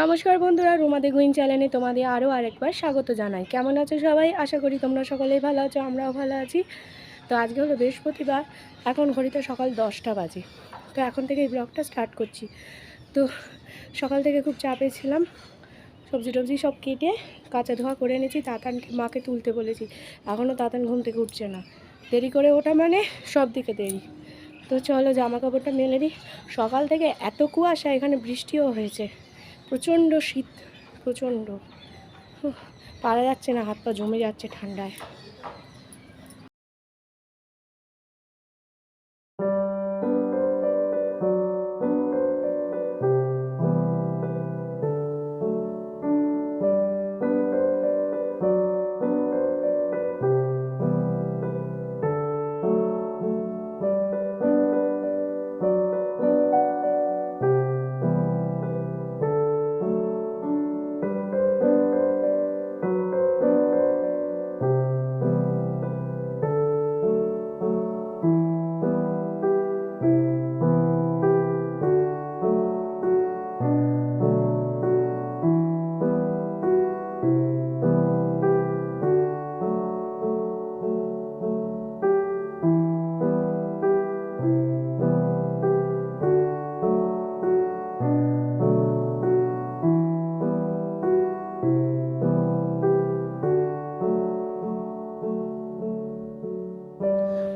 নমস্কার বন্ধুরা, রুমাদি গুইন চ্যানেলে তোমাদের আরও আরেকবার স্বাগত জানাই। কেমন আছো সবাই? আশা করি তোমরা সকলেই ভালো আছো, আমরাও ভালো আছি। তো আজকে হলো বৃহস্পতিবার, এখন ঘড়িতে সকাল 10টা বাজে। তো এখন থেকে এই ব্লগটা স্টার্ট করছি। তো সকাল থেকে খুব চাপে ছিলাম, সবজি টবজি সব কেটে কাঁচা ধোয়া করে এনেছি। তাতানকে মাকে তুলতে বলেছি, এখনও তাতান ঘুম থেকে উঠছে না। দেরি করে ওঠা মানে সব দিকে দেরি। তো চলো জামা কাপড়টা মেলে দিই। সকাল থেকে এত কুয়াশা, এখানে বৃষ্টিও হয়েছে, প্রচণ্ড শীত, প্রচণ্ড পারা যাচ্ছে না, হাত পা জমে যাচ্ছে ঠান্ডায়।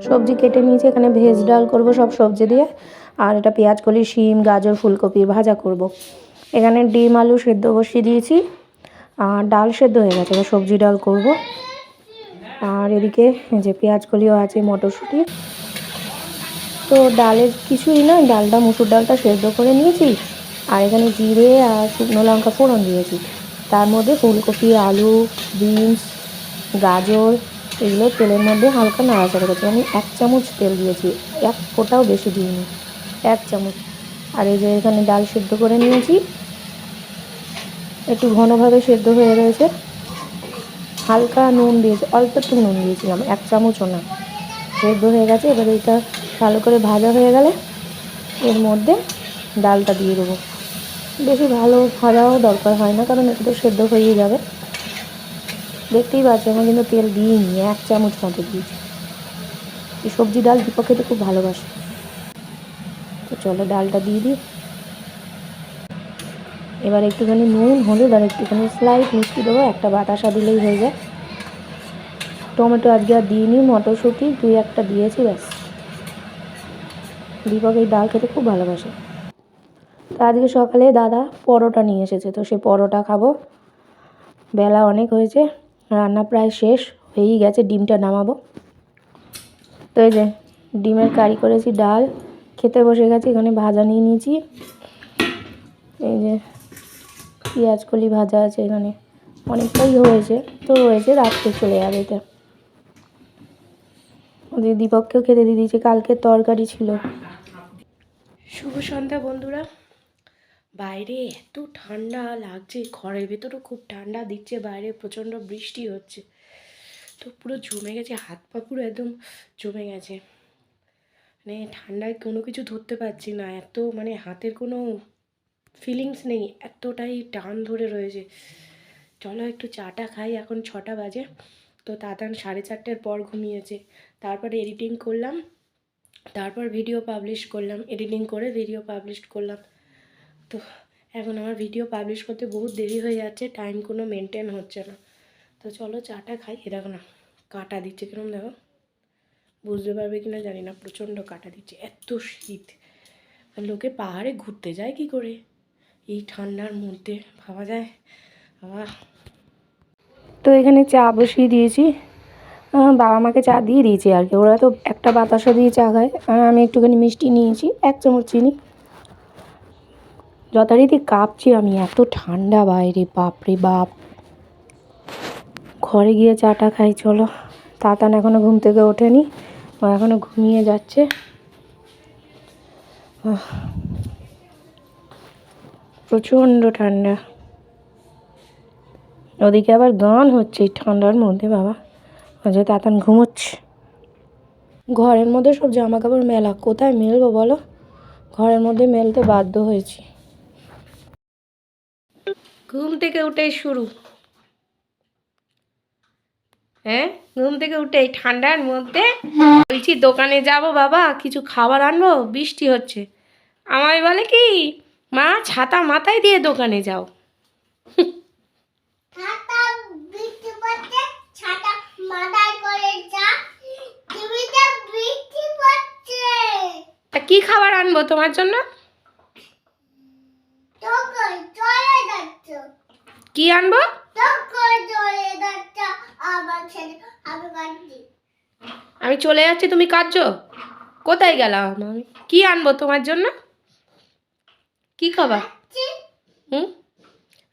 সবজি কেটে নিয়েছি, এখানে ভেজ ডাল করব সব সবজি দিয়ে। আর এটা পেঁয়াজ কলি, শিম, গাজর, ফুলকপি ভাজা করব। এখানে ডিম আলু সেদ্ধ বসিয়ে দিয়েছি, আর ডাল সেদ্ধ হয়ে গেছে, এবার সবজি ডাল করব। আর এদিকে যে পেঁয়াজ কলিও আছে, মটরশুঁটি। তো ডালের কিছুই না, ডালটা মুসুর ডালটা সেদ্ধ করে নিয়েছি। আর এখানে জিরে আর শুকনো লঙ্কা ফোড়ন দিয়েছি। তার মধ্যে ফুলকপি, আলু, বিনস, গাজর এগুলো তেলের মধ্যে হালকা নাড়াচাড়া করছি। আমি 1 চামচ তেল দিয়েছি, 1 ফোঁটাও বেশি দিইনি, 1 চামচ। আর এই যে এখানে ডাল সেদ্ধ করে নিয়েছি, একটু ঘনভাবে সেদ্ধ হয়ে রয়েছে। হালকা নুন দিয়েছি, অল্প একটু নুন দিয়েছিলাম, 1 চামচও না। সেদ্ধ হয়ে গেছে। এবার এটা ভালো করে ভাজা হয়ে গেলে এর মধ্যে ডালটা দিয়ে দেবো। বেশি ভালো ভাজাও দরকার হয় না, কারণ এটা তো সেদ্ধ হয়েই যাবে। দেখতেই পাচ্ছি আমি কিন্তু তেল দিইনি, 1 চামচ মতো দিয়েছি। এই সবজি ডাল দীপক খেতে খুব ভালোবাসে। তো চলো ডালটা দিয়ে দিই। এবার একটুখানি নুন, হলুদ আর একটুখানি স্লাইট মিষ্টি দেবো, একটা বাতাসা দিলেই হয়ে যায়। টমেটো আজকে আর দিইনি, মটরশুঁটি 2-1টা দিয়েছি, ব্যাস। দীপক এই ডাল খেতে খুব ভালোবাসে। তো আজকে সকালে দাদা পরোটা নিয়ে এসেছে, তো সে পরোটা খাবো। বেলা অনেক হয়েছে, রান্না প্রায় শেষ হয়েই গেছে, ডিমটা নামাবো। তো এই যে ডিমের কারি করেছি, ডাল খেতে বসে গেছি। এখানে ভাজা নিয়ে নিয়েছি, এই যে পেঁয়াজ কলি ভাজা আছে, এখানে অনেকটাই হয়েছে, তো হয়েছে, রাত্রে চলে যাবে এটা। ওদের দীপককেও খেতে দিয়ে দিয়েছি, কালকে তরকারি ছিল। শুভ সন্ধ্যা বন্ধুরা। বাইরে এত ঠান্ডা লাগছে, ঘরের ভেতরও খুব ঠান্ডা দিচ্ছে, বাইরে প্রচণ্ড বৃষ্টি হচ্ছে। তো পুরো জমে গেছে, হাত পা পুরো একদম জমে গেছে। মানে ঠান্ডায় কোনো কিছু ধরতে পারছি না, এত মানে হাতের কোনো ফিলিংস নেই, এতটাই টান ধরে রয়েছে। চলো একটু চাটা খাই, এখন 6টা বাজে। তো তাতান 4:30টার পর ঘুমিয়েছে। তারপরে এডিটিং করলাম, তারপর ভিডিও পাবলিশ করলাম, এডিটিং করে ভিডিও পাবলিশ করলাম। তো এখন আমার ভিডিও পাবলিশ করতে বহুত দেরি হয়ে যাচ্ছে, টাইম কোনো মেনটেন হচ্ছে না। তো চলো চাটা খাই। এ দেখো না কাটা দিচ্ছে কিরম, দেখো, বুঝতে পারবে কিনা জানি না, প্রচণ্ড কাটা দিচ্ছে, এত শীত। আর লোকে পাহাড়ে ঘুরতে যায় কি করে এই ঠান্ডার মধ্যে, ভাবা যায় বাবা। তো এখানে চা বসিয়ে দিয়েছি, বাবা মাকে চা দিয়ে দিয়েছি আর কি। ওরা তো একটা বাতাসা দিয়ে চা খায়, আর আমি একটুখানি মিষ্টি নিয়েছি, 1 চামচ চিনি। যথারীতি কাঁপছি আমি, এত ঠান্ডা বাইরে, বাপরে বাপ। ঘরে গিয়ে চাটা খাই চলো। তাতান এখনও ঘুম থেকে ওঠেনি, ও এখনও ঘুমিয়ে যাচ্ছে। প্রচণ্ড ঠান্ডা, ওদিকে আবার গান হচ্ছে এই ঠান্ডার মধ্যে, বাবা। আজকে তাতান ঘুমোচ্ছে। ঘরের মধ্যে সব জামা কাপড় মেলা, কোথায় মেলবো বলো, ঘরের মধ্যে মেলতে বাধ্য হয়েছি। ঘুম থেকে উঠেই শুরু। হ্যাঁ, ঘুম থেকে উঠে এই ঠান্ডার মধ্যে বলছি দোকানে যাব বাবা, কিছু খাবার আনবো, বৃষ্টি হচ্ছে। আমায় বলে কি, মা ছাতা মাথায় দিয়ে দোকানে যাও। তা কি খাবার আনবো তোমার জন্য? কি আনবো? আমি চলে যাচ্ছি, তুমি কাঁদছো? কোথায় গেলাম আমি? কি আনবো তোমার জন্য? কি খাবার? হুম,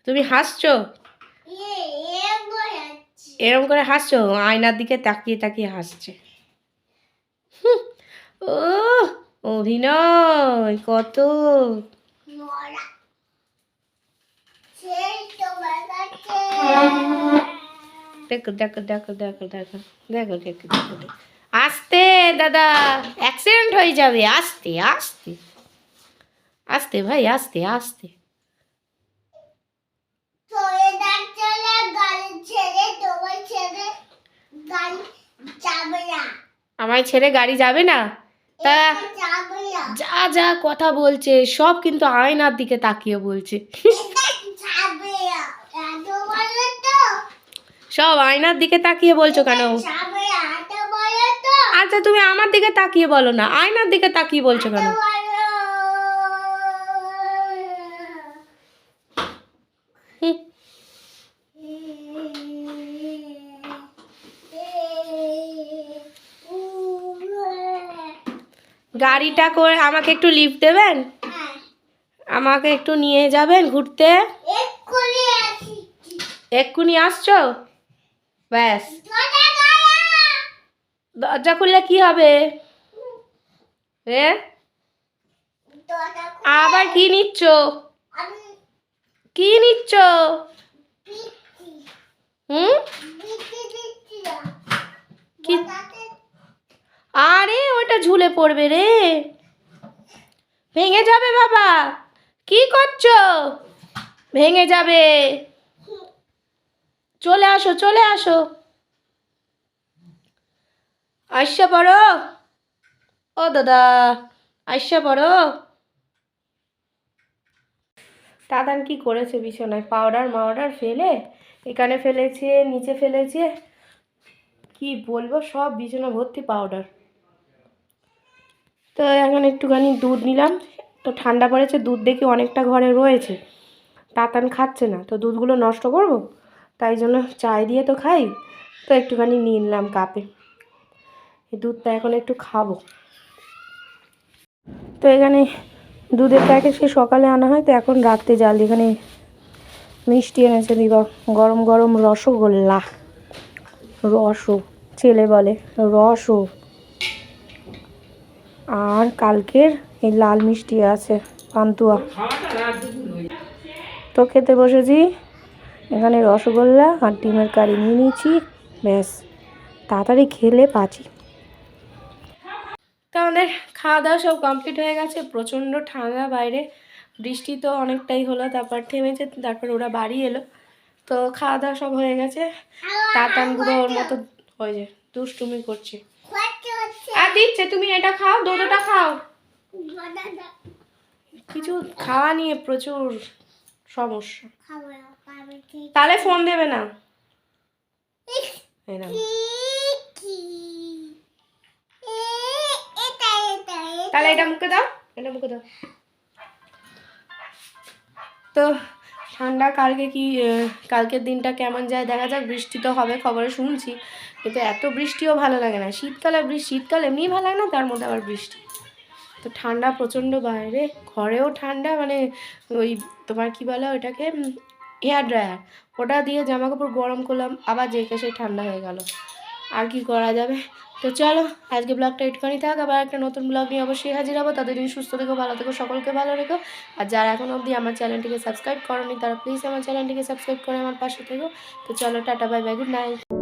তুমি হাসছো, এরম করে হাসছো, আয়নার দিকে তাকিয়ে তাকিয়ে হাসছে। ও অভিনয় কত! দেখো দেখো দেখো দেখো দেখো দেখো দেখো দেখো, আস্তে দাদা, অ্যাক্সিডেন্ট হয়ে যাবে, আস্তে আস্তে আস্তে ভাই, আস্তে আস্তে। আমায় ছেড়ে গাড়ি যাবে না? তা যা যা কথা বলছে সব কিন্তু আয়নার দিকে তাকিয়ে বলছে। সব আয়নার দিকে তাকিয়ে বলছো কেন? আচ্ছা তুমি আমার দিকে তাকিয়ে বলো না, আয়নার দিকে তাকিয়ে বলছো কেন? গাড়িটা করে আমাকে একটু লিফট দেবেন? আমাকে একটু নিয়ে যাবেন ঘুরতে? এক্ষুনি আসছো? ব্যাস, দরজা খুললে কি হবে? আবার কি নিচ্ছ? কি নিচ্ছ? হুম, কি? আরে ওটা ঝুলে পড়বে রে, ভেঙে যাবে বাবা। কি করছো? ভেঙে যাবে, চলে আসো চলে আসো। আইসা পড়ো ও দাদা, আইসা পড়ো। দাদান কি করেছে বিছানায়, পাউডার মাউডার ফেলে এখানে ফেলেছে, নিচে ফেলেছে, কি বলবো, সব বিছানা ভর্তি পাউডার। তো এখন একটুখানি দুধ নিলাম, তো ঠান্ডা পড়েছে, দুধ দেখি অনেকটা ঘরে রয়েছে, তাতান খাচ্ছে না, তো দুধগুলো নষ্ট করব, তাই জন্য চাই দিয়ে তো খাই, তো একটুখানি নিয়ে নিলাম কাপে, এই দুধটা এখন একটু খাবো। তো এখানে দুধের প্যাকেট সে সকালে আনা হয়, তো এখন রাত্রে জাল, এখানে মিষ্টি এনেছে দিবা, গরম গরম রসগোল্লা, রসও ছেলে বলে, রসও, আর কালকের এই লাল মিষ্টি আছে পান্তুয়া। তো খেতে বসেছি, এখানে রসগোল্লা আর ডিমের কারি নিয়ে নিয়েছি, ব্যাস তাড়াতাড়ি খেলে বাঁচি। তো আমাদের খাওয়া দাওয়া সব কমপ্লিট হয়ে গেছে, প্রচণ্ড ঠান্ডা বাইরে, বৃষ্টি তো অনেকটাই হলো, তারপর থেমেছে, তারপর ওরা বাড়ি এলো, তো খাওয়া দাওয়া সব হয়ে গেছে। তাতানগুলো ওর মতো হয়ে যায়, দুষ্টুমি করছে, আর দিচ্ছে তুমি এটা খাও, দুধটা খাও, কিছু খাওয়া নিয়ে প্রচুর সমস্যা। তাহলে ফোন দেবে না, তাহলে এটা মুখে দাও, এটা মুখে দাও। তো ঠান্ডা কালকে কি, কালকের দিনটা কেমন যায় দেখা যাক, বৃষ্টি তো হবে খবরে শুনছি, কিন্তু এত বৃষ্টিও ভালো লাগে না, শীতকালে শীতকাল এমনিই ভালো লাগে না, তার মধ্যে আবার বৃষ্টি, তো ঠান্ডা প্রচণ্ড বাইরে, ঘরেও ঠান্ডা, মানে ওই তোমার কি বলে ওইটাকে, হেয়ার ড্রায়ার, ওটা দিয়ে জামা কাপড় গরম করলাম, আবার যেকে সে ঠান্ডা হয়ে গেল, আর কি করা যাবে। তো চলো আজকে ব্লগটা একটুখানি থাক, আবার একটা নতুন ব্লগ নিয়ে অবশ্যই হাজির হবো, ততদিন সুস্থ থেকো, ভালো থেকো, সকলকে ভালো রেখো, আর যারা এখন অবধি আমার চ্যানেলটিকে সাবস্ক্রাইব করোনি তারা প্লিজ আমার চ্যানেলটিকে সাবস্ক্রাইব করে আমার পাশে থেকো। তো চলো tata, bye bye, good night.